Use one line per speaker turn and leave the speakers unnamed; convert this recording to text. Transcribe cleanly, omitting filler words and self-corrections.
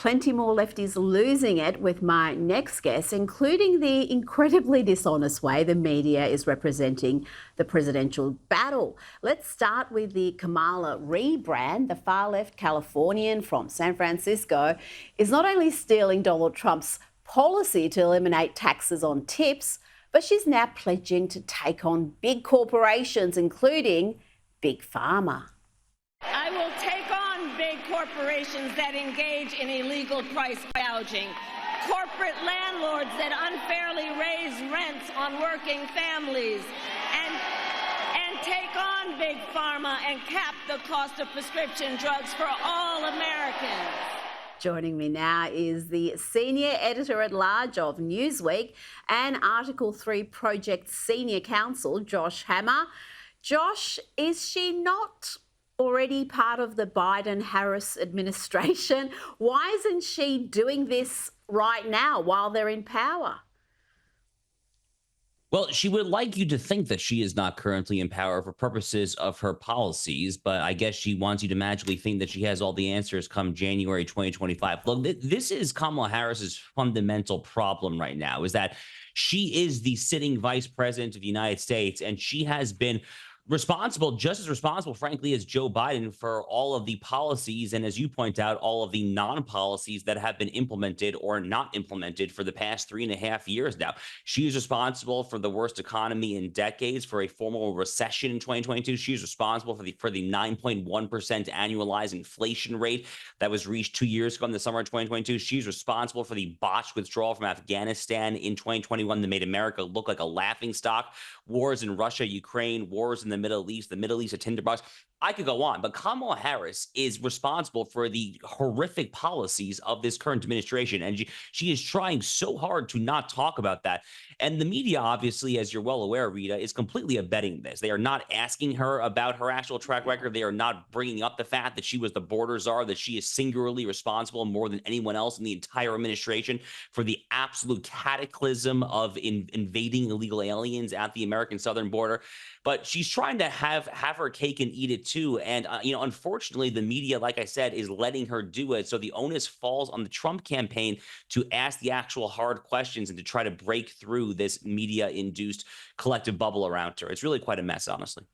Plenty more lefties losing it with my next guest, including the incredibly dishonest way the media is representing the presidential battle. Let's start with the Kamala rebrand. The far-left Californian from San Francisco is not only stealing Donald Trump's policy to eliminate taxes on tips, but she's now pledging to take on big corporations, including Big Pharma.
I will take on big corporations that engage in illegal price gouging, corporate landlords that unfairly raise rents on working families, and take on Big Pharma and cap the cost of prescription drugs for all Americans.
Joining me now is the Senior Editor-at-Large of Newsweek and Article 3 Project Senior Counsel, Josh Hammer. Josh, is she not already part of the Biden-Harris administration? Why isn't she doing this right now while they're in power?
Well, she would like you to think that she is not currently in power for purposes of her policies, but I guess she wants you to magically think that she has all the answers come January 2025. Look, this is Kamala Harris's fundamental problem right now, is that she is the sitting vice president of the United States, and she has been responsible, just as responsible, frankly, as Joe Biden for all of the policies and, as you point out, all of the non-policies that have been implemented or not implemented for the past 3.5 years now. She is responsible for the worst economy in decades, for a formal recession in 2022. She is responsible for the 9.1% annualized inflation rate that was reached 2 years ago in the summer of 2022. She's responsible for the botched withdrawal from Afghanistan in 2021 that made America look like a laughingstock. Wars in Russia, Ukraine, wars in the Middle East a tinderbox. I could go on, but Kamala Harris is responsible for the horrific policies of this current administration, and she is trying so hard to not talk about that. And the media, obviously, as you're well aware, Rita, is completely abetting this. They are not asking her about her actual track record. They are not bringing up the fact that she was the border czar, that she is singularly responsible more than anyone else in the entire administration for the absolute cataclysm of invading illegal aliens at the American southern border. But she's trying to have her cake and eat it too. And, unfortunately, the media, like I said, is letting her do it. So the onus falls on the Trump campaign to ask the actual hard questions and to try to break through this media-induced collective bubble around her. It's really quite a mess, honestly.